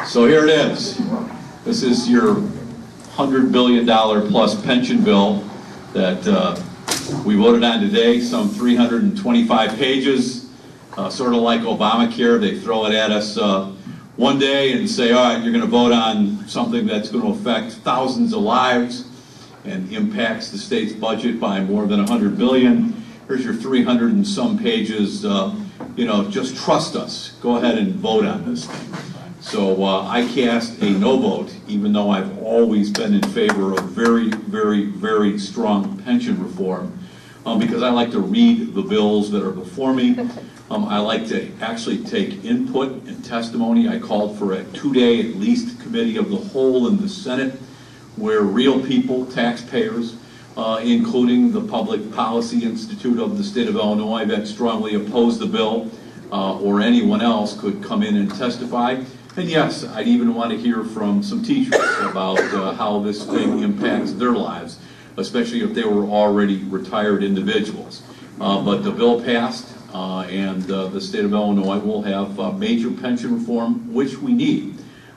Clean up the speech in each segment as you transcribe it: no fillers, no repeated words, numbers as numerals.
So here it is. This is your $100 billion plus pension bill that we voted on today, some 325 pages, sort of like Obamacare. They throw it at us one day and say, all right, you're going to vote on something that's going to affect thousands of lives and impacts the state's budget by more than $100 billion. Here's your 300 and some pages. Just trust us. Go ahead and vote on this thing. So I cast a no vote, even though I've always been in favor of very, very, very strong pension reform, because I like to read the bills that are before me. I like to actually take input and testimony. I called for a 2-day at least committee of the whole in the Senate, where real people, taxpayers, including the Public Policy Institute of the state of Illinois that strongly opposed the bill, or anyone else could come in and testify. And yes, I'd even want to hear from some teachers about how this thing impacts their lives, especially if they were already retired individuals. But the bill passed, and the state of Illinois will have major pension reform, which we need.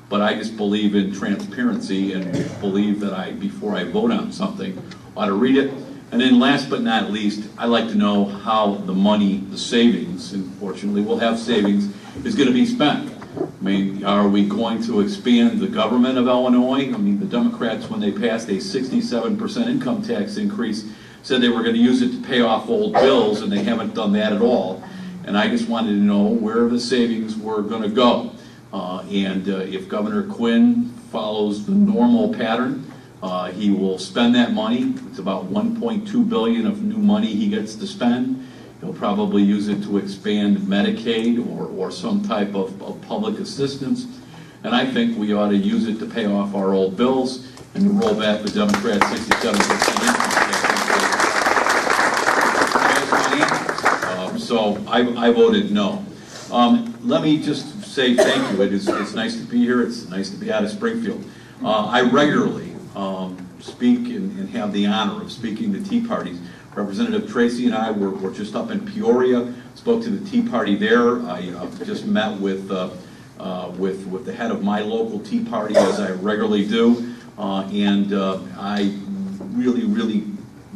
But I just believe in transparency and believe that before I vote on something, ought to read it. And then last but not least, I like to know how the money, the savings, and fortunately we'll have savings, is going to be spent. I mean, are we going to expand the government of Illinois? I mean, the Democrats, when they passed a 67% income tax increase, said they were going to use it to pay off old bills, and they haven't done that at all. And I just wanted to know where the savings were going to go. If Governor Quinn follows the normal pattern, he will spend that money. It's about $1.2 billion of new money he gets to spend. He'll probably use it to expand Medicaid or some type of public assistance. And I think we ought to use it to pay off our old bills and to roll back the Democrats' 67% income tax. So I voted no. Let me just say thank you. It's nice to be here. It's nice to be out of Springfield. I regularly speak and have the honor of speaking to Tea Parties. Representative Tracy and I were just up in Peoria, spoke to the Tea Party there. I just met with the head of my local Tea Party, as I regularly do, and I really, really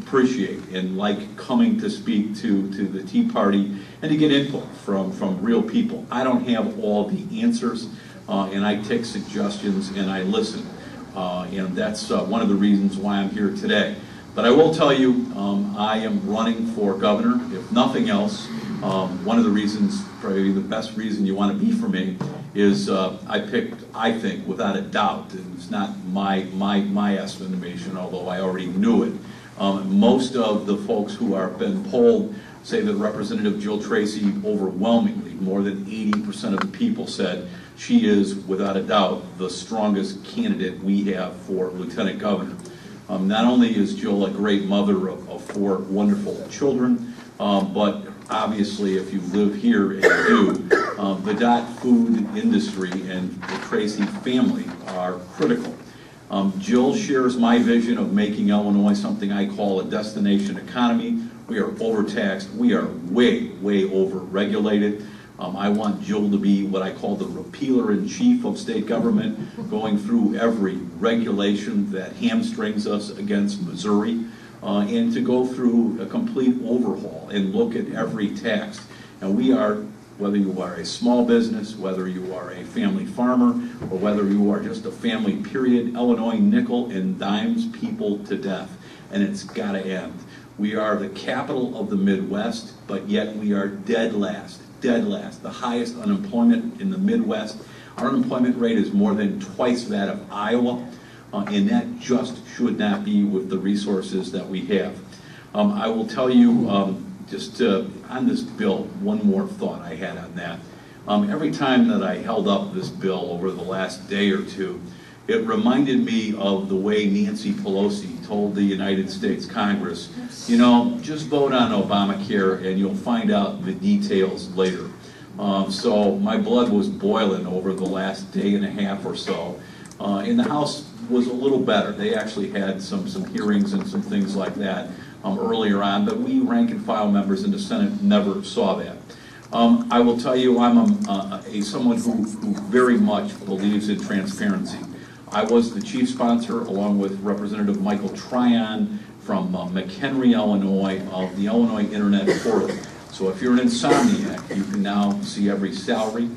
appreciate and like coming to speak to the Tea Party and to get input from real people. I don't have all the answers, and I take suggestions and I listen, and that's one of the reasons why I'm here today. But I will tell you, I am running for governor. If nothing else, one of the reasons, probably the best reason you want to be for me, is I picked, I think, without a doubt, and it's not my estimation, although I already knew it. Most of the folks who have been polled say that Representative Jill Tracy, overwhelmingly, more than 80% of the people said she is, without a doubt, the strongest candidate we have for lieutenant governor. Not only is Jill a great mother of 4 wonderful children, but obviously if you live here and you do, the Dot food industry and the Tracy family are critical. Jill shares my vision of making Illinois something I call a destination economy. We are overtaxed. We are way, way over-regulated. I want Jill to be what I call the repealer-in-chief of state government, going through every regulation that hamstrings us against Missouri, and to go through a complete overhaul and look at every tax. And we are, whether you are a small business, whether you are a family farmer, or whether you are just a family period, Illinois nickel and dimes people to death, and it's got to end. We are the capital of the Midwest, but yet we are dead last, the highest unemployment in the Midwest. Our unemployment rate is more than twice that of Iowa, and that just should not be with the resources that we have. I will tell you, just on this bill, one more thought I had on that. Every time that I held up this bill over the last day or two, it reminded me of the way Nancy Pelosi told the United States Congress, just vote on Obamacare and you'll find out the details later. So my blood was boiling over the last day and a half or so. And the House was a little better. They actually had some hearings and some things like that earlier on, but we rank and file members in the Senate never saw that. I will tell you, I'm someone who very much believes in transparency. I was the chief sponsor, along with Representative Michael Tryon from McHenry, Illinois, of the Illinois Internet Portal. So if you're an insomniac, you can now see every salary,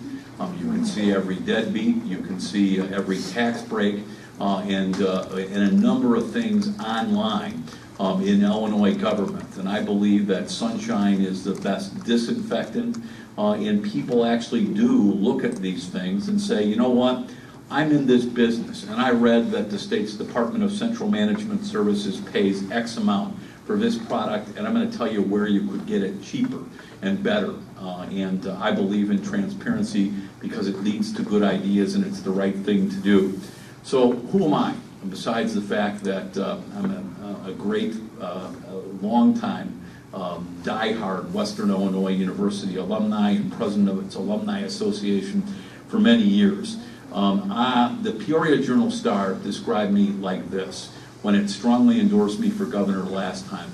you can see every deadbeat, you can see every tax break, and a number of things online in Illinois government. And I believe that sunshine is the best disinfectant, and people actually do look at these things and say, you know what, I'm in this business, and I read that the state's Department of Central Management Services pays X amount for this product, and I'm going to tell you where you could get it cheaper and better. And I believe in transparency because it leads to good ideas and it's the right thing to do. So who am I? Besides the fact that I'm a great, long-time, die-hard Western Illinois University alumni and president of its alumni association for many years. The Peoria Journal-Star described me like this when it strongly endorsed me for governor last time.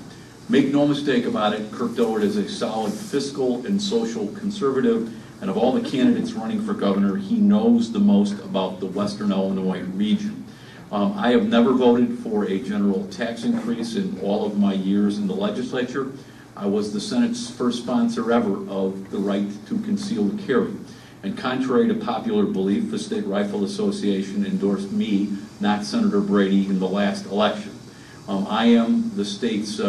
Make no mistake about it, Kirk Dillard is a solid fiscal and social conservative, and of all the candidates running for governor, he knows the most about the Western Illinois region. I have never voted for a general tax increase in all of my years in the legislature. I was the Senate's first sponsor ever of the right to concealed carry. And contrary to popular belief, the State Rifle Association endorsed me, not Senator Brady, in the last election. I am the state's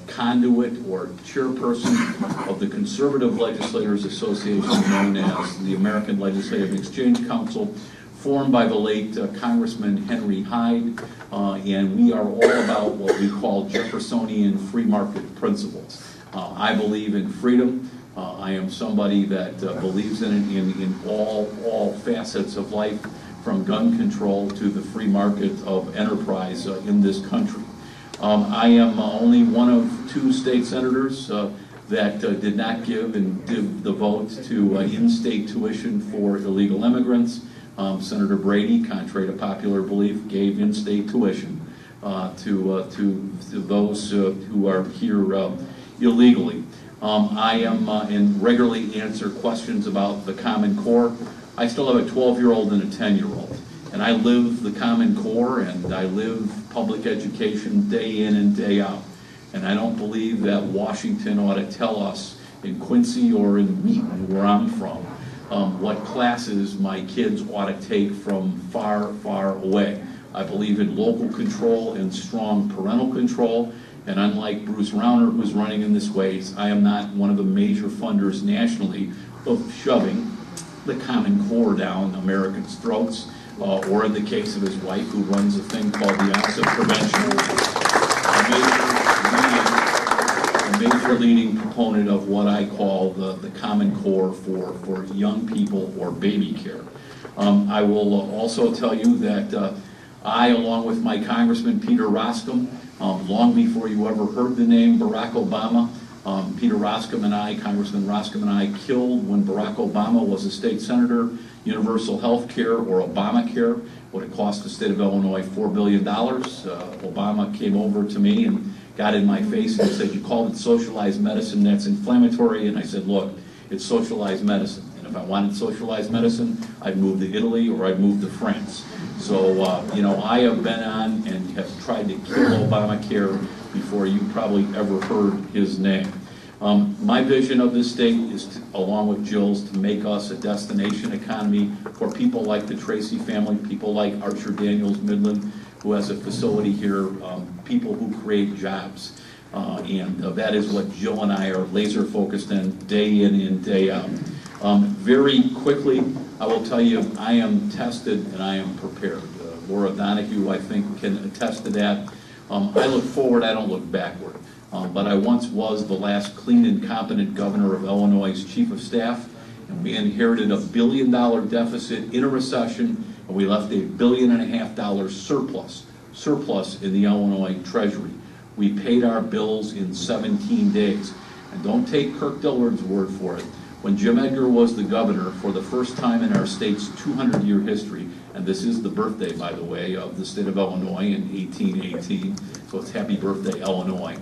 conduit or chairperson of the Conservative Legislators Association, known as the American Legislative Exchange Council, formed by the late Congressman Henry Hyde, and we are all about what we call Jeffersonian free market principles. I believe in freedom. I am somebody that believes in it in all facets of life, from gun control to the free market of enterprise in this country. I am only one of 2 state senators that did not give the vote to in-state tuition for illegal immigrants. Senator Brady, contrary to popular belief, gave in-state tuition to those who are here illegally. I am and regularly answer questions about the Common Core. I still have a 12-year-old and a 10-year-old, and I live the Common Core and I live public education day in and day out. And I don't believe that Washington ought to tell us in Quincy or in Wheaton, where I'm from, what classes my kids ought to take from far, far away. I believe in local control and strong parental control. And unlike Bruce Rauner, who's running in this way, I am not one of the major funders nationally of shoving the Common Core down Americans' throats, or in the case of his wife, who runs a thing called the Onset Prevention, a major leading proponent of what I call the Common Core for young people or baby care. I will also tell you that I, along with my Congressman Peter Roskam, long before you ever heard the name Barack Obama, Peter Roskam and I, Congressman Roskam and I, killed, when Barack Obama was a state senator, universal health care, or Obamacare. Would have cost the state of Illinois $4 billion. Obama came over to me and got in my face and said, you called it socialized medicine, that's inflammatory. And I said, look, it's socialized medicine. And if I wanted socialized medicine, I'd move to Italy or I'd move to France. So, you know, I have been on and have tried to kill Obamacare before you probably ever heard his name. My vision of this state is, to, along with Jill's, to make us a destination economy for people like the Tracy family, people like Archer Daniels Midland, who has a facility here, people who create jobs. And that is what Jill and I are laser focused on day in and day out. Very quickly, I will tell you, I am tested and I am prepared. Laura Donahue, I think, can attest to that. I look forward, I don't look backward. But I once was the last clean and competent governor of Illinois' chief of staff, and we inherited $1 billion deficit in a recession, and we left $1.5 billion surplus in the Illinois Treasury. We paid our bills in 17 days. And don't take Kirk Dillard's word for it. When Jim Edgar was the governor, for the first time in our state's 200-year history, and this is the birthday, by the way, of the state of Illinois in 1818, so it's happy birthday, Illinois.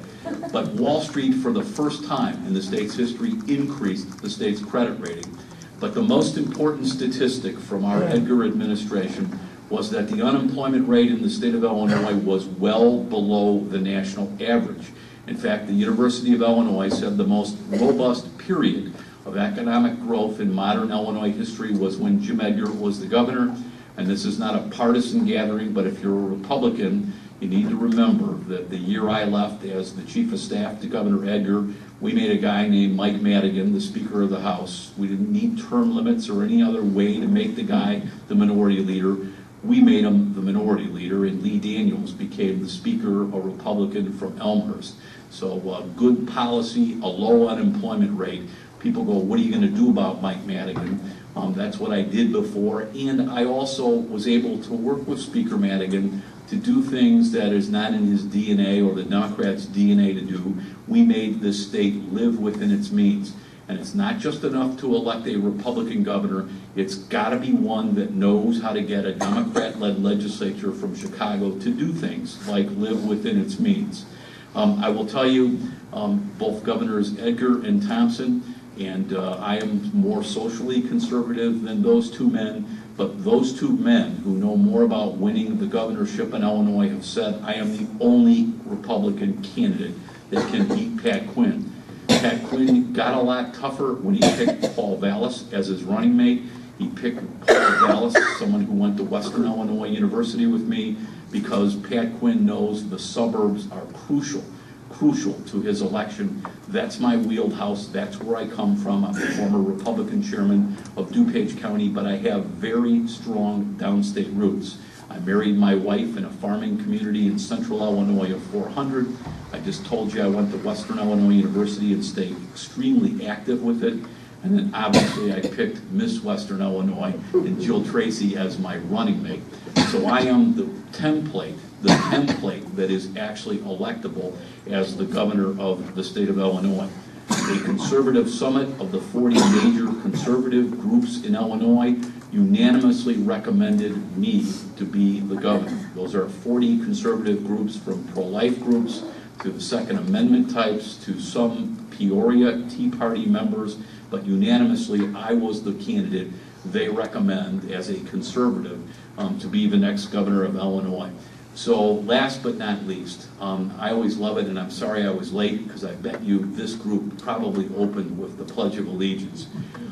But Wall Street, for the first time in the state's history, increased the state's credit rating. But the most important statistic from our Edgar administration was that the unemployment rate in the state of Illinois was well below the national average. In fact, the University of Illinois said the most robust period of economic growth in modern Illinois history was when Jim Edgar was the governor. And this is not a partisan gathering, but if you're a Republican, you need to remember that the year I left as the chief of staff to Governor Edgar, we made a guy named Mike Madigan the Speaker of the House. We didn't need term limits or any other way to make the guy the minority leader. We made him the minority leader, and Lee Daniels became the Speaker, a Republican from Elmhurst. So good policy, a low unemployment rate. People go, what are you going to do about Mike Madigan? That's what I did before, and I also was able to work with Speaker Madigan to do things that is not in his DNA or the Democrats' DNA to do. We made this state live within its means. And it's not just enough to elect a Republican governor, it's got to be one that knows how to get a Democrat-led legislature from Chicago to do things like live within its means. I will tell you, both Governors Edgar and Thompson, and I am more socially conservative than those two men, but those two men who know more about winning the governorship in Illinois have said, I am the only Republican candidate that can beat Pat Quinn. Pat Quinn got a lot tougher when he picked Paul Vallis as his running mate. He picked Paul Vallis, someone who went to Western Illinois University with me, because Pat Quinn knows the suburbs are crucial to his election. That's my wheelhouse. That's where I come from. I'm the former Republican chairman of DuPage County, but I have very strong downstate roots. I married my wife in a farming community in central Illinois of 400. I just told you I went to Western Illinois University and stayed extremely active with it. And then obviously I picked Miss Western Illinois and Jill Tracy as my running mate. So I am the template that is actually electable as the governor of the state of Illinois. A conservative summit of the 40 major conservative groups in Illinois unanimously recommended me to be the governor. Those are 40 conservative groups, from pro-life groups to the Second Amendment types to some Peoria Tea Party members, but unanimously I was the candidate they recommend as a conservative to be the next governor of Illinois. So last but not least, I always love it, and I'm sorry I was late because I bet you this group probably opened with the Pledge of Allegiance.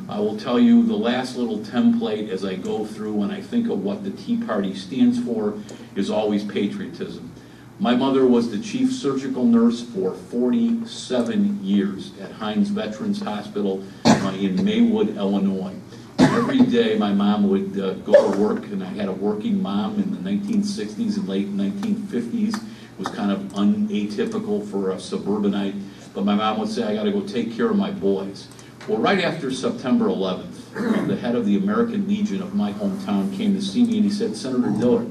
I will tell you the last little template as I go through and I think of what the Tea Party stands for is always patriotism. My mother was the chief surgical nurse for 47 years at Hines Veterans Hospital in Maywood, Illinois. Every day my mom would go to work, and I had a working mom in the 1960s and late 1950s. It was kind of atypical for a suburbanite, but my mom would say, I got to go take care of my boys. Well, right after September 11th, the head of the American Legion of my hometown came to see me and he said, Senator Dillard,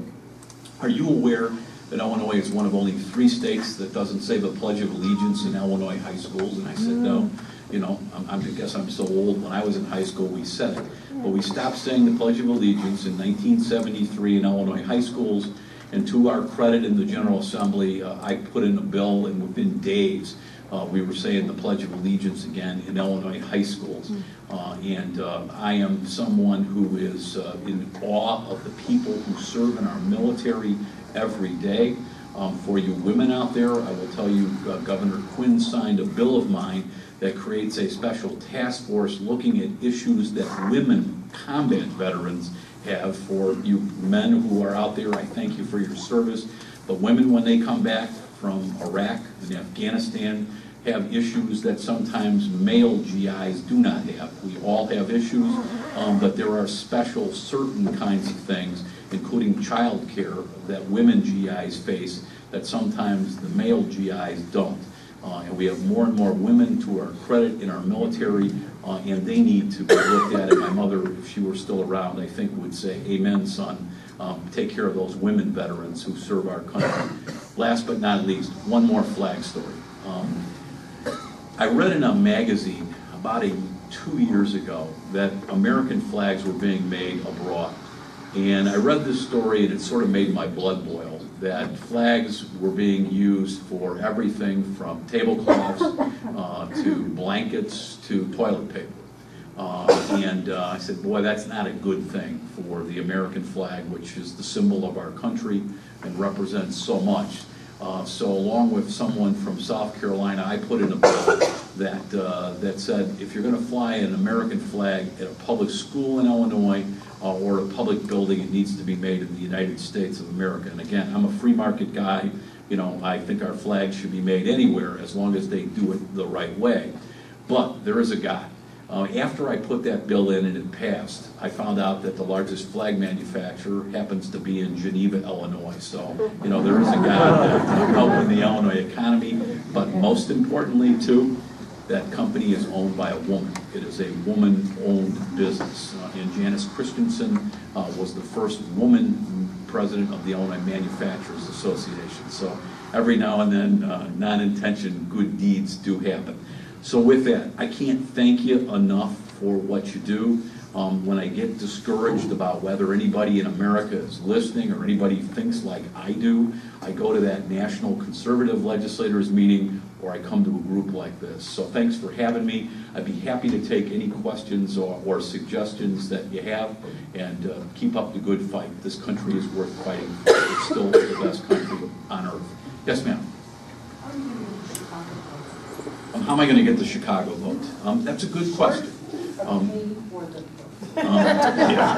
are you aware that Illinois is one of only 3 states that doesn't say the Pledge of Allegiance in Illinois high schools? And I said, no. You know, I guess I'm so old. When I was in high school, we said it. But we stopped saying the Pledge of Allegiance in 1973 in Illinois high schools. And to our credit in the General Assembly, I put in a bill, and within days, we were saying the Pledge of Allegiance again in Illinois high schools. I am someone who is in awe of the people who serve in our military every day. For you women out there, I will tell you, Governor Quinn signed a bill of mine that creates a special task force looking at issues that women combat veterans have. For you men who are out there, I thank you for your service. But women, when they come back from Iraq and Afghanistan, have issues that sometimes male GIs do not have. We all have issues, but there are special certain kinds of things, including child care, that women GIs face that sometimes the male GIs don't. And we have more and more women, to our credit, in our military, and they need to be looked at. And my mother, if she were still around, I think would say, amen, son. Take care of those women veterans who serve our country. Last but not least, one more flag story. I read in a magazine about 2 years ago that American flags were being made abroad. And I read this story, and it sort of made my blood boil, that flags were being used for everything from tablecloths to blankets to toilet paper. I said, boy, that's not a good thing for the American flag, which is the symbol of our country and represents so much. So along with someone from South Carolina, I put in a bill that said, if you're going to fly an American flag at a public school in Illinois or a public building, it needs to be made in the United States of America. And again, I'm a free market guy. You know, I think our flag should be made anywhere as long as they do it the right way. But there is a guy. After I put that bill in and it passed, I found out that the largest flag manufacturer happens to be in Geneva, Illinois. So, you know, there is a guy that helping the Illinois economy. But most importantly, too, that company is owned by a woman. It is a woman-owned business. And Janice Christensen was the first woman president of the Illinois Manufacturers Association. So every now and then, non-intention good deeds do happen. So with that, I can't thank you enough for what you do. When I get discouraged about whether anybody in America is listening or anybody thinks like I do, I go to that National Conservative Legislators meeting or I come to a group like this. So thanks for having me. I'd be happy to take any questions or suggestions that you have, and keep up the good fight. This country is worth fighting for. It's still the best country on earth. Yes, ma'am. How am I going to get the Chicago vote? That's a good question. Yeah,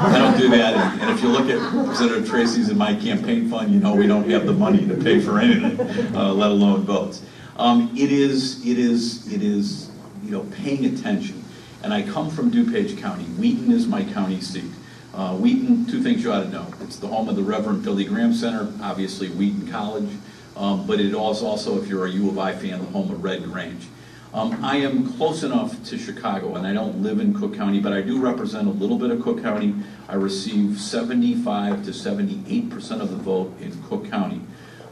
I don't do that. And if you look at Representative Tracy's and my campaign fund, you know we don't have the money to pay for anything, let alone votes. It is, you know, paying attention. And I come from DuPage County. Wheaton is my county seat. Wheaton, two things you ought to know. It's the home of the Reverend Billy Graham Center, obviously Wheaton College. But it is also, if you're a U of I fan, the home of Red Grange. I am close enough to Chicago, and I don't live in Cook County, but I do represent a little bit of Cook County. I receive 75 to 78% of the vote in Cook County.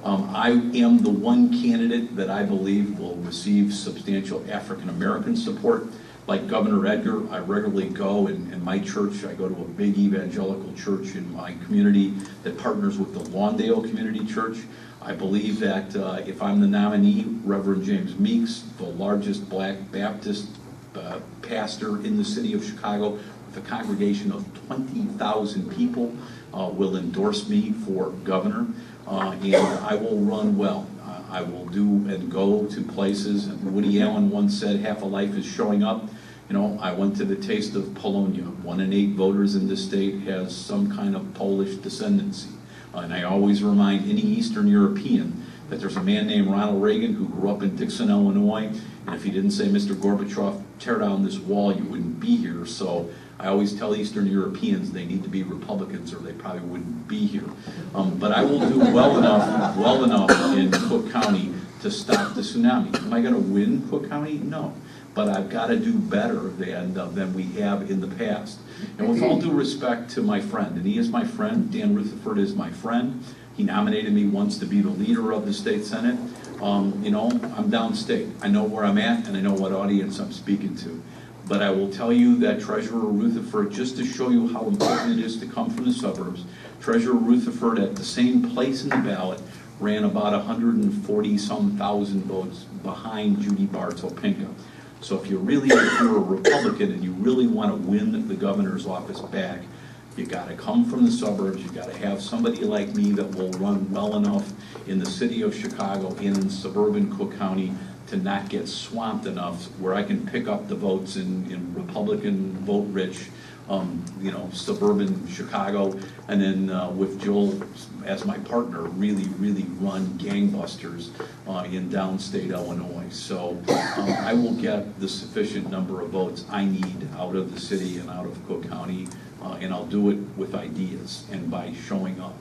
I am the one candidate that I believe will receive substantial African American support. Like Governor Edgar, I regularly go, in my church, I go to a big evangelical church in my community that partners with the Lawndale Community Church. I believe that if I'm the nominee, Reverend James Meeks, the largest black Baptist pastor in the city of Chicago, with a congregation of 20,000 people, will endorse me for governor, and I will run well. I will do and go to places, and Woody Allen once said, half a life is showing up. You know, I went to the Taste of Polonia. 1 in 8 voters in this state has some kind of Polish descendancy. And I always remind any Eastern European that there's a man named Ronald Reagan who grew up in Dixon, Illinois, and if he didn't say, Mr. Gorbachev, tear down this wall, you wouldn't be here. So I always tell Eastern Europeans they need to be Republicans or they probably wouldn't be here. But I will do well enough in Cook County to stop the tsunami. Am I going to win Cook County? No. But I've got to do better than we have in the past. And with all due respect to my friend, and he is my friend, Dan Rutherford is my friend. He nominated me once to be the leader of the state senate. You know, I'm downstate. I know where I'm at, and I know what audience I'm speaking to. But I will tell you that Treasurer Rutherford, just to show you how important it is to come from the suburbs, Treasurer Rutherford at the same place in the ballot ran about 140-some thousand votes behind Judy Bartopinka. So if you're a Republican and you really want to win the governor's office back, you got to come from the suburbs. You got to have somebody like me that will run well enough in the city of Chicago and in suburban Cook County to not get swamped enough where I can pick up the votes in Republican vote-rich, you know, suburban Chicago, and then with Joel as my partner, really run gangbusters in downstate Illinois. So I will get the sufficient number of votes I need out of the city and out of Cook County, and I'll do it with ideas and by showing up.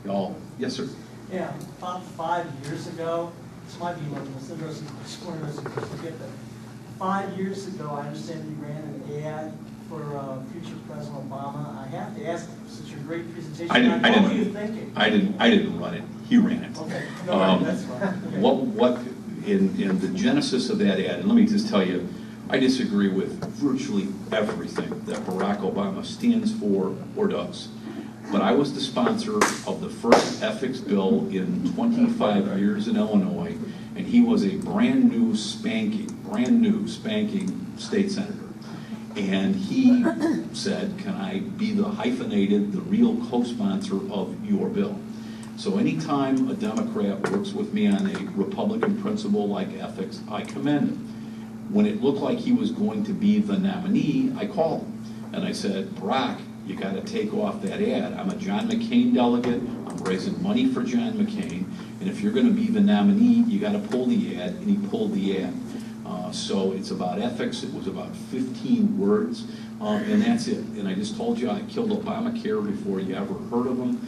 Y'all, yes, sir. Yeah, about 5 years ago, this might be one of the most interesting questions to forget that. 5 years ago, I understand you ran an ad for future President Obama. I have to ask, since your great presentation, what were you thinking? I didn't run it. He ran it. Okay, no, that's fine. Okay. What in the genesis of that ad, and let me just tell you, I disagree with virtually everything that Barack Obama stands for or does. But I was the sponsor of the first ethics bill in 25 years in Illinois, and he was a brand new spanking state senator. And he said, can I be the hyphenated, the real co-sponsor of your bill? So anytime a Democrat works with me on a Republican principle like ethics, I commend him. When it looked like he was going to be the nominee, I called him. And I said, Barack, you got to take off that ad. I'm a John McCain delegate. I'm raising money for John McCain. And if you're going to be the nominee, you got to pull the ad. And he pulled the ad. So it's about ethics. It was about 15 words. And that's it. And I just told you I killed Obamacare before you ever heard of him.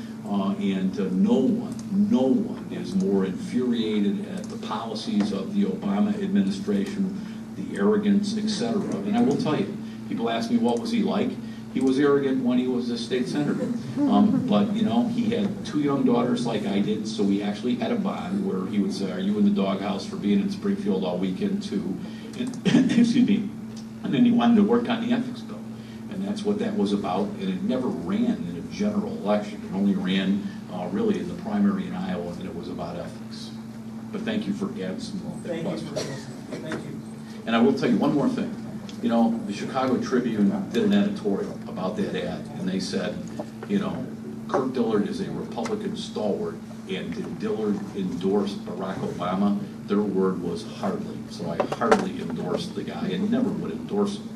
And no one is more infuriated at the policies of the Obama administration, the arrogance, etc. And I will tell you, people ask me what was he like. He was arrogant when he was a state senator. But, you know, he had 2 young daughters like I did, so we actually had a bond where he would say, are you in the doghouse for being in Springfield all weekend too? And, excuse me. And then he wanted to work on the ethics bill. And that's what that was about. And it never ran in a general election. It only ran really in the primary in Iowa, and it was about ethics. But thank you for asking that question. Thank you. And I will tell you one more thing. You know, the Chicago Tribune did an editorial about that ad, and they said, you know, Kirk Dillard is a Republican stalwart, and did Dillard endorse Barack Obama? Their word was hardly. So I hardly endorsed the guy and never would endorse him.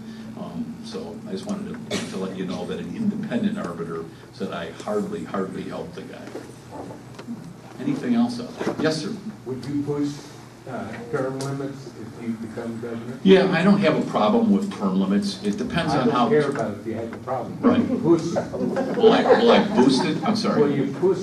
So I just wanted to let you know that an independent arbiter said I hardly helped the guy. Anything else out there? Yes, sir. Would you push term limits if you become governor? Yeah, I don't have a problem with term limits. It depends on how. I don't care about it if you have a problem. Right. Push. Will I boost it? I'm sorry. Will you push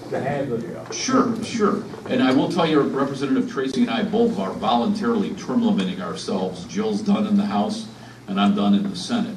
to have it? Sure. And I will tell you, Representative Tracy and I both are voluntarily term limiting ourselves. Jill's done in the House, and I'm done in the Senate.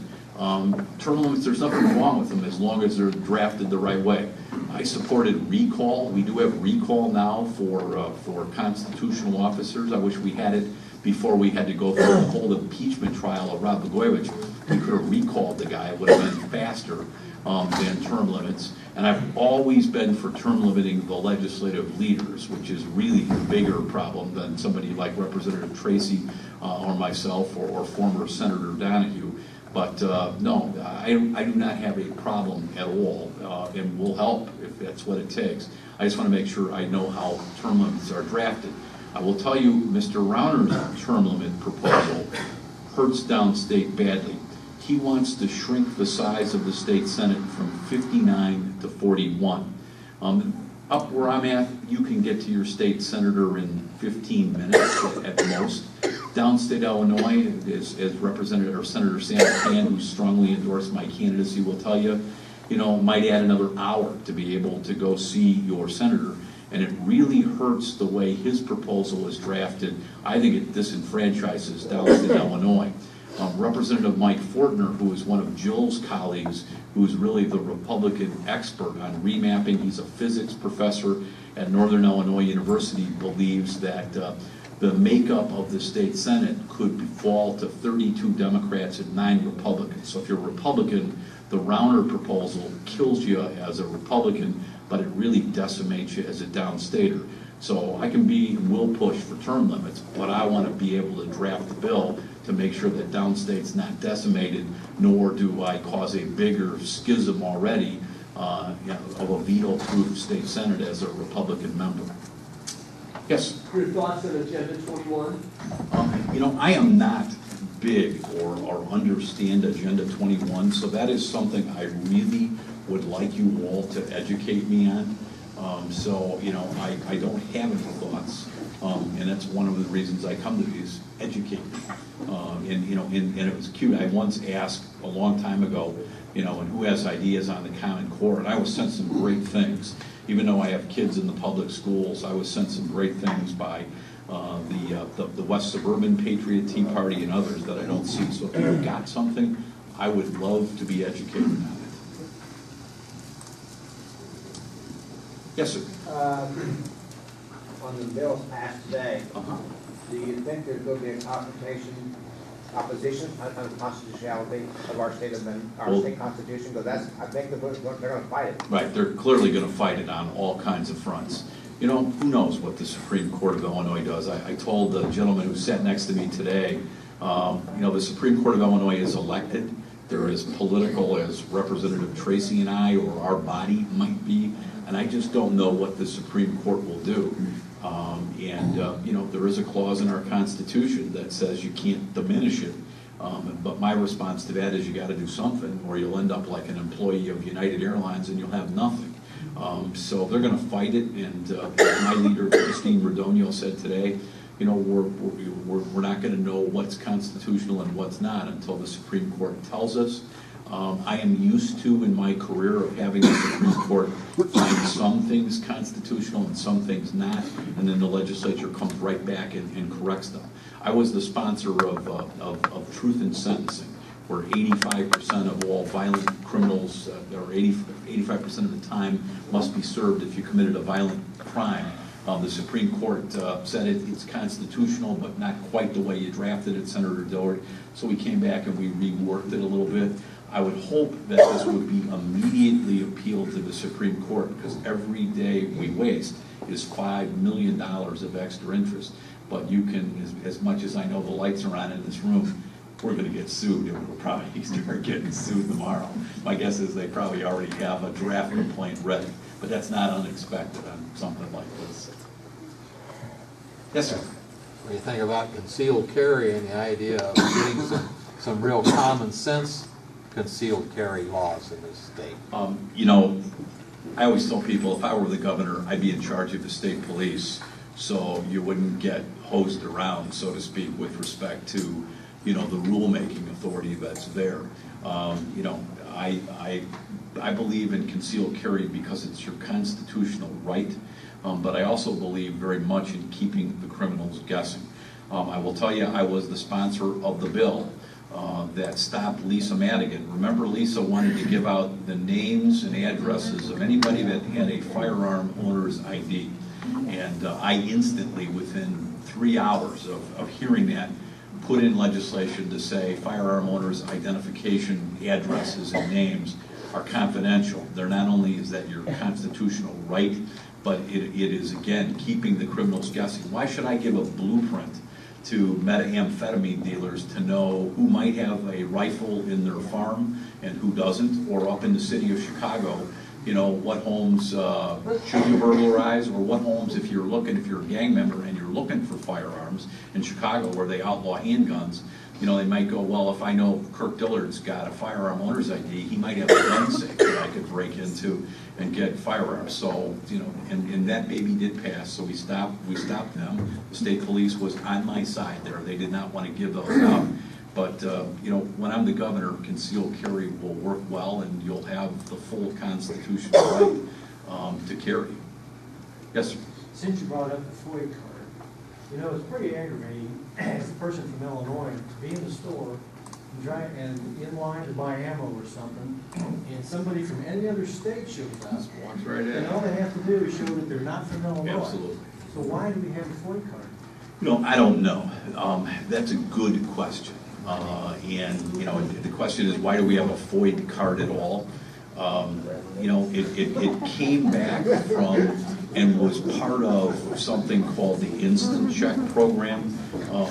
Term limits, there's nothing wrong with them as long as they're drafted the right way. I supported recall. We do have recall now for constitutional officers. I wish we had it before we had to go through the whole impeachment trial of Rod Blagojevich. We could have recalled the guy. It would have been faster than term limits. And I've always been for term limiting the legislative leaders, which is really a bigger problem than somebody like Representative Tracy or myself or former Senator Donahue. But no, I do not have a problem at all, and will help if that's what it takes. I just want to make sure I know how term limits are drafted. I will tell you, Mr. Rauner's term limit proposal hurts downstate badly. He wants to shrink the size of the state senate from 59 to 41. Up where I'm at, you can get to your state senator in 15 minutes at most. Downstate Illinois, as Representative or Senator Sam McCann, who strongly endorsed my candidacy, will tell you, you know, might add another hour to be able to go see your senator. And it really hurts the way his proposal is drafted. I think it disenfranchises downstate Illinois. Representative Mike Fortner, who is one of Jill's colleagues, who's really the Republican expert on remapping, he's a physics professor at Northern Illinois University, believes that the makeup of the state Senate could fall to 32 Democrats and 9 Republicans. So if you're a Republican, the Rauner proposal kills you as a Republican, but it really decimates you as a downstater. So I can be and will push for term limits, but I want to be able to draft the bill to make sure that downstate's not decimated, nor do I cause a bigger schism already of a veto-proof state Senate as a Republican member. Yes? Your thoughts on Agenda 21? You know, I am not big or understand Agenda 21, so that is something I really would like you all to educate me on. So, you know, I don't have any thoughts, and that's one of the reasons I come to these, educate me. And, you know, and it was cute. I once asked a long time ago, you know, and who has ideas on the Common Core, and I was sent some great things. Even though I have kids in the public schools, I was sent some great things by the West Suburban Patriot Tea Party and others that I don't see. So if you've got something, I would love to be educated on it. Yes, sir. On the bills passed today, Uh-huh. do you think there's going to be a confrontation opposition on the constitutionality of our state Well- state constitution? Because I think they're going to fight it. Right, they're clearly going to fight it on all kinds of fronts. You know, who knows what the Supreme Court of Illinois does? I told the gentleman who sat next to me today, you know, the Supreme Court of Illinois is elected. They're as political as Representative Tracy and I or our body might be, and I just don't know what the Supreme Court will do. You know, there is a clause in our Constitution that says you can't diminish it. But my response to that is you got to do something, or you'll end up like an employee of United Airlines and you'll have nothing. So they're going to fight it, and my leader, Christine Radonio, said today, you know, we're not going to know what's constitutional and what's not until the Supreme Court tells us. I am used to, in my career, of having the Supreme Court find some things constitutional and some things not, and then the legislature comes right back and corrects them. I was the sponsor of Truth in Sentencing, where 85% of all violent criminals, or 85% of the time must be served if you committed a violent crime. The Supreme Court said it's constitutional, but not quite the way you drafted it, Senator Dillard. So we came back and we reworked it a little bit. I would hope that this would be immediately appealed to the Supreme Court, because every day we waste is $5 million of extra interest. But you can, as much as I know the lights are on in this room, we're going to get sued, and we'll probably start getting sued tomorrow. My guess is they probably already have a draft complaint ready, but that's not unexpected on something like this. Yes, sir. When you think about concealed carry and the idea of getting some real common sense concealed carry laws in this state. You know, I always tell people if I were the governor, I'd be in charge of the state police, so you wouldn't get hosed around, so to speak, with respect to, you know, the rulemaking authority that's there. You know, I believe in concealed carry because it's your constitutional right, but I also believe very much in keeping the criminals guessing. I will tell you, I was the sponsor of the bill that stopped Lisa Madigan. Remember, Lisa wanted to give out the names and addresses of anybody that had a firearm owner's ID. And I instantly, within 3 hours of hearing that, put in legislation to say firearm owners' identification addresses and names are confidential. They're not only is that your constitutional right, but it is, again, keeping the criminals guessing. Why should I give a blueprint to methamphetamine dealers to know who might have a rifle in their farm and who doesn't, or up in the city of Chicago, you know, what homes should you burglarize, or what homes, if you're a gang member and you're looking for firearms in Chicago where they outlaw handguns, you know, they might go, well, if I know Kirk Dillard's got a firearm owner's ID, he might have a gun safe that I could break into and get firearms. So, you know, and that baby did pass, so we stopped them. The state police was on my side there. They did not want to give those out. But, you know, when I'm the governor, concealed carry will work well, and you'll have the full constitutional right to carry. Yes, sir. Since you brought up the FOIA card, you know, it's pretty aggravating as a person from Illinois to be in the store and in line to buy ammo or something, and somebody from any other state shows up. Walks right in. And all they have to do is show that they're not from Illinois. Absolutely. So why do we have a FOIA card? You know, I don't know. That's a good question. And, you know, the question is, why do we have a FOIA card at all? You know, it came back from and was part of something called the Instant Check program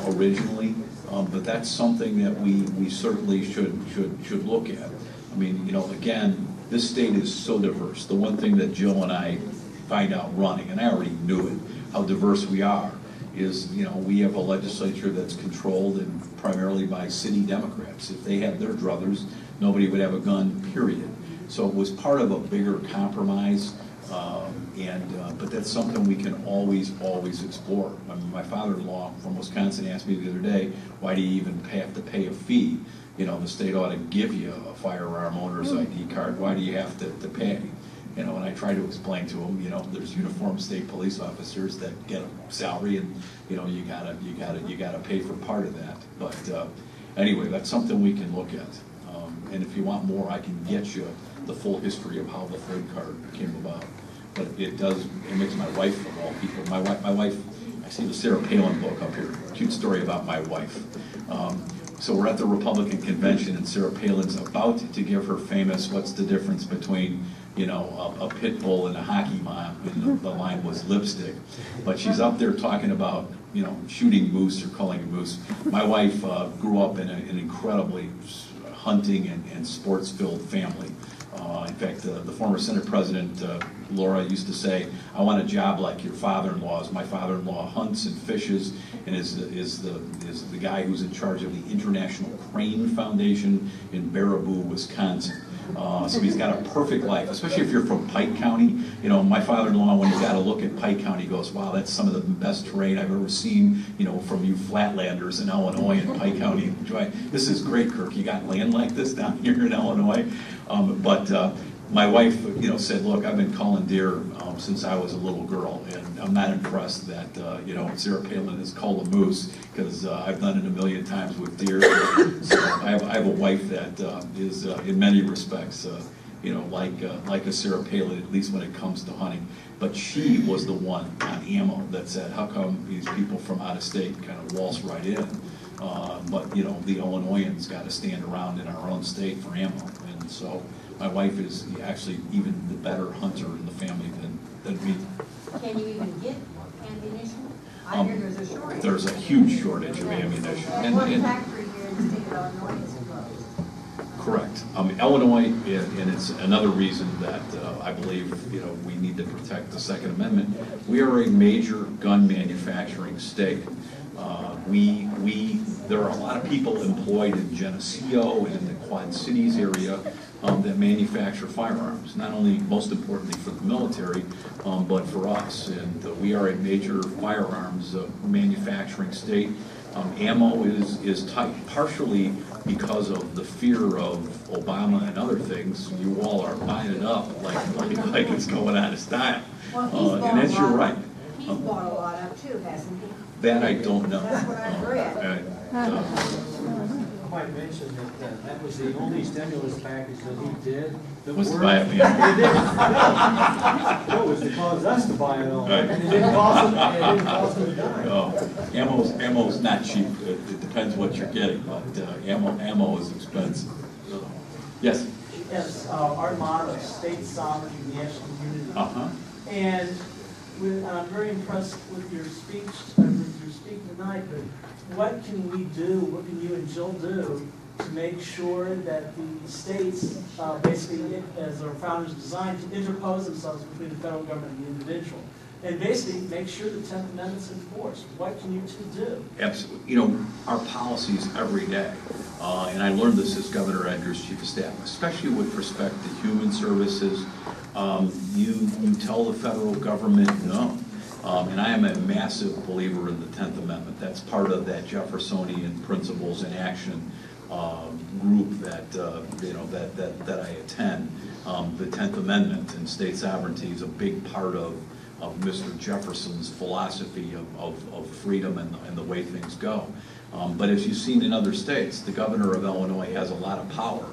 originally. But that's something that we certainly should look at. I mean, you know, again, this state is so diverse. The one thing that Joe and I find out running, and I already knew it, how diverse we are, is, you know, we have a legislature that's controlled and primarily by city Democrats. If they had their druthers, nobody would have a gun, period. So it was part of a bigger compromise, but that's something we can always explore. I mean, my father-in-law from Wisconsin asked me the other day, why do you even have to pay a fee? You know, the state ought to give you a firearm owner's ID card. Why do you have to pay? You know, and I try to explain to them, you know, there's uniformed state police officers that get a salary, and you know, you gotta pay for part of that. But anyway, that's something we can look at. And if you want more, I can get you the full history of how the FOIA card came about. But it makes my wife, of all people, my wife, I see the Sarah Palin book up here, cute story about my wife. So we're at the Republican convention, and Sarah Palin's about to give her famous, what's the difference between, you know, a pit bull and a hockey mom, and the line was lipstick. But she's up there talking about, you know, shooting moose or calling a moose. My wife grew up in an incredibly hunting and sports-filled family. In fact, the former Senate President, Laura, used to say, I want a job like your father-in-law's. My father-in-law hunts and fishes and is the guy who's in charge of the International Crane Foundation in Baraboo, Wisconsin. So he's got a perfect life, especially if you're from Pike County. You know, my father-in-law, when he's got a look at Pike County, goes, wow, that's some of the best terrain I've ever seen, you know, from you flatlanders in Illinois and Pike County. This is great, Kirk. You got land like this down here in Illinois? But my wife, you know, said, look, I've been calling deer since I was a little girl, and I'm not impressed that, you know, Sarah Palin is called a moose, because I've done it a million times with deer. So I have a wife that is, in many respects, you know, like a Sarah Palin, at least when it comes to hunting. But she was the one on ammo that said, how come these people from out of state kind of waltz right in? But, you know, the Illinoisans got to stand around in our own state for ammo. And so my wife is actually even the better hunter in the family than me. Can you even get ammunition? I hear there's a shortage. There's a huge shortage of ammunition. And one factory here in the state of Illinois is closed. Correct. Illinois, and it's another reason that I believe, you know, we need to protect the Second Amendment. We are a major gun manufacturing state. There are a lot of people employed in Geneseo and in the Quad Cities area that manufacture firearms, not only, most importantly, for the military, but for us. And we are a major firearms manufacturing state. Ammo is tight, partially because of the fear of Obama and other things. You all are buying it up like it's going out of style. Well, and that's your right. He's bought a lot up too, hasn't he? That I don't know. That's what I've read. I might mention that that was the only stimulus package that he did. Was to buy it, man. No, it was to cause us to buy it all. Right. And it didn't cost them a dime. Ammo's not cheap. It depends what you're getting, but ammo is expensive. Yes? Yes, our motto is state sovereignty, national unity. Uh-huh. And I'm very impressed with your speech tonight, but what can we do, what can you and Jill do to make sure that the states, basically, as our founders designed, to interpose themselves between the federal government and the individual, and basically make sure the 10th Amendment's enforced? What can you two do? Absolutely. You know, our policies every day, and I learned this as Governor Edgar's chief of staff, especially with respect to human services, you tell the federal government no. And I am a massive believer in the 10th Amendment. That's part of that Jeffersonian principles in action group that you know that I attend. The 10th Amendment and state sovereignty is a big part of Mr. Jefferson's philosophy of freedom and the way things go. But as you've seen in other states, the governor of Illinois has a lot of power.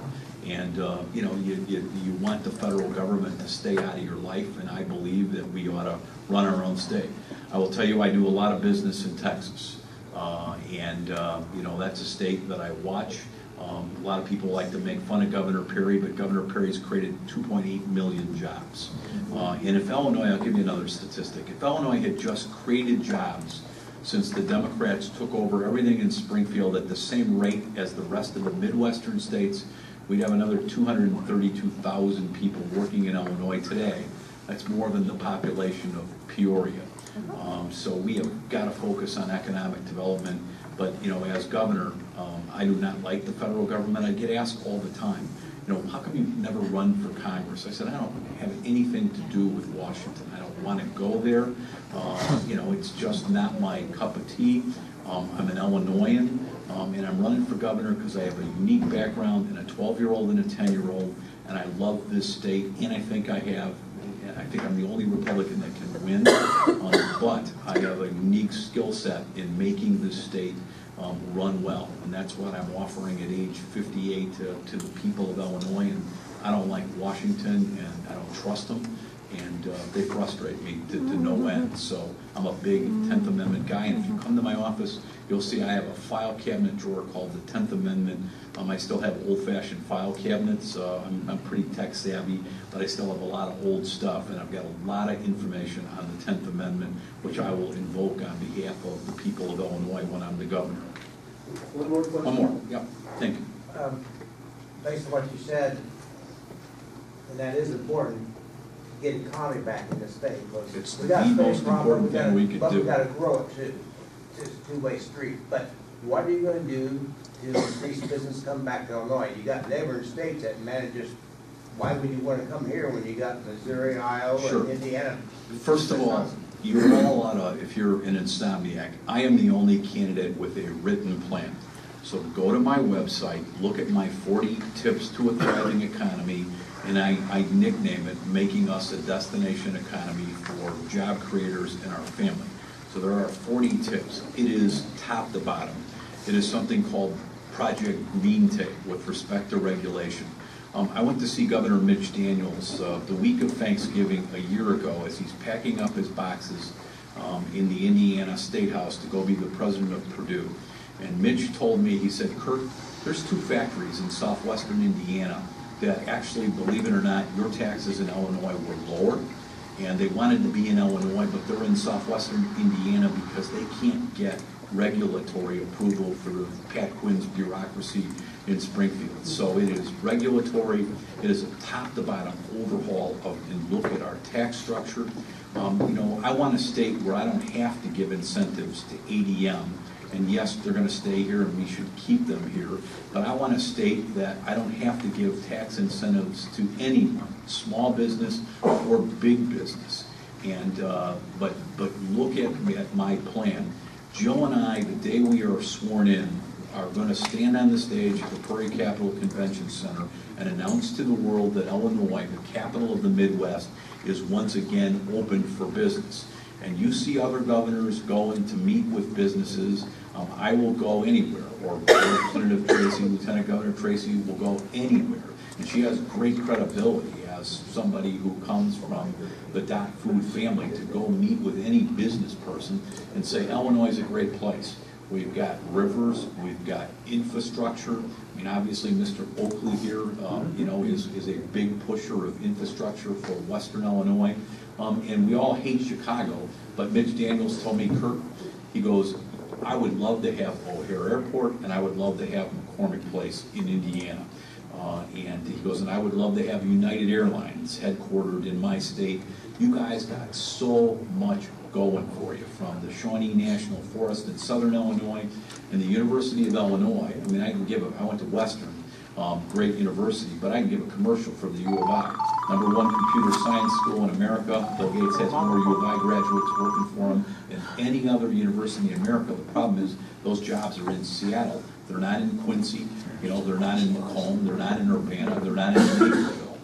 And, you know, you want the federal government to stay out of your life, and I believe that we ought to run our own state. I will tell you, I do a lot of business in Texas. You know, that's a state that I watch. A lot of people like to make fun of Governor Perry, but Governor Perry's created 2.8 million jobs. And if Illinois, I'll give you another statistic, if Illinois had just created jobs since the Democrats took over everything in Springfield at the same rate as the rest of the Midwestern states, we'd have another 232,000 people working in Illinois today. That's more than the population of Peoria. So we have got to focus on economic development. But, you know, as governor, I do not like the federal government. I get asked all the time, you know, how come you never run for Congress? I said, I don't have anything to do with Washington. I don't want to go there. You know, it's just not my cup of tea. I'm an Illinoisan, and I'm running for governor because I have a unique background and a 12-year-old and a 10-year-old, and I love this state, and I think I'm the only Republican that can win, but I have a unique skill set in making this state run well, and that's what I'm offering at age 58 to the people of Illinois. And I don't like Washington, and I don't trust them, And they frustrate me to no end. So I'm a big 10th Amendment guy, and if you come to my office, you'll see I have a file cabinet drawer called the 10th Amendment. I still have old-fashioned file cabinets. I'm pretty tech savvy, but I still have a lot of old stuff, and I've got a lot of information on the 10th Amendment, which I will invoke on behalf of the people of Illinois when I'm the governor. One more question. One more, yep, thank you. Based on what you said, and that is important, get economy back in the state. Because It's we got a the space most problem, important thing we could But do. we gotta grow it too. It's a two-way street. But what are you gonna do to increase business coming back to Illinois? You got neighboring states that manages, why would you wanna come here when you got Missouri, Iowa, Sure. and Indiana? First of all, you're all out of, if you're an insomniac, I am the only candidate with a written plan. So go to my website, look at my 40 tips to a thriving economy, and I nickname it, Making Us a Destination Economy for Job Creators and Our Family. So there are 40 tips. It is top to bottom. It is something called Project Green Tape with respect to regulation. I went to see Governor Mitch Daniels the week of Thanksgiving a year ago as he's packing up his boxes in the Indiana State House to go be the president of Purdue. And Mitch told me, he said, Kirk, there's 2 factories in southwestern Indiana that actually, believe it or not, your taxes in Illinois were lower. And they wanted to be in Illinois, but they're in southwestern Indiana because they can't get regulatory approval for Pat Quinn's bureaucracy in Springfield. So it is regulatory, it is a top-to-bottom overhaul of, and look at our tax structure. I want a state where I don't have to give incentives to ADM. And yes, they're going to stay here and we should keep them here. But I want a state that I don't have to give tax incentives to anyone, small business or big business. And but look at my plan. Joe and I, the day we are sworn in, are going to stand on the stage at the Prairie Capital Convention Center and announce to the world that Illinois, the capital of the Midwest, is once again open for business. And you see other governors going to meet with businesses. I will go anywhere, or Representative Tracy, Lieutenant Governor Tracy will go anywhere. And she has great credibility as somebody who comes from the Dot Food family to go meet with any business person and say, Illinois is a great place. We've got rivers, we've got infrastructure. I mean, obviously, Mr. Oakley here, is a big pusher of infrastructure for Western Illinois. And we all hate Chicago, but Mitch Daniels told me, Kirk, he goes, I would love to have O'Hare Airport, and I would love to have McCormick Place in Indiana. And he goes, and I would love to have United Airlines headquartered in my state. You guys got so much going for you, from the Shawnee National Forest in Southern Illinois and the University of Illinois. I mean, I went to Western, great university, but I can give a commercial for the U of I. #1 computer science school in America. Bill Gates has more U of I graduates working for him than any other university in America. The problem is those jobs are in Seattle. They're not in Quincy. They're not in Macomb. They're not in Urbana. They're not in Naperville.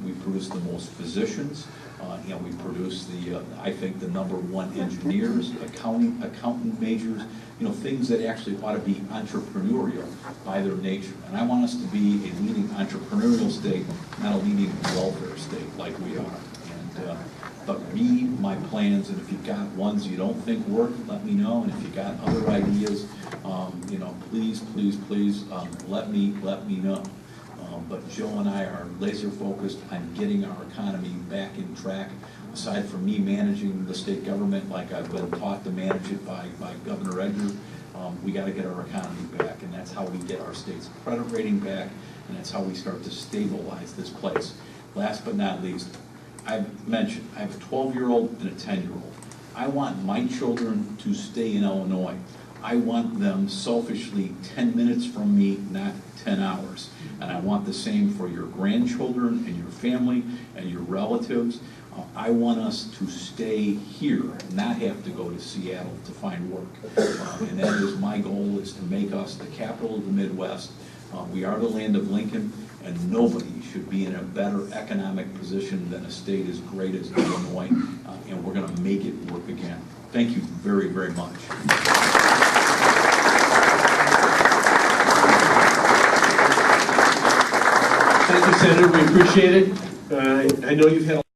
We produce the most physicians. We produce I think, the #1 engineers, accountant majors, things that actually ought to be entrepreneurial by their nature. And I want us to be a leading entrepreneurial state, not a leading welfare state like we are. And but read my plans, and if you've got ones you don't think work, let me know. And if you got other ideas, please, let me know. But Joe and I are laser focused on getting our economy back in track. Aside from me managing the state government like I've been taught to manage it by Governor Edgar, we got to get our economy back, and that's how we get our state's credit rating back, and that's how we start to stabilize this place. Last but not least, I've mentioned I have a 12-year-old and a 10-year-old. I want my children to stay in Illinois. I want them selfishly 10 minutes from me, not 10 hours. And I want the same for your grandchildren and your family and your relatives. I want us to stay here, not have to go to Seattle to find work. And that is my goal, is to make us the capital of the Midwest. We are the land of Lincoln, and nobody should be in a better economic position than a state as great as Illinois. And we're going to make it work again. Thank you very, very much. Thank you, Senator. We appreciate it. I know you've had a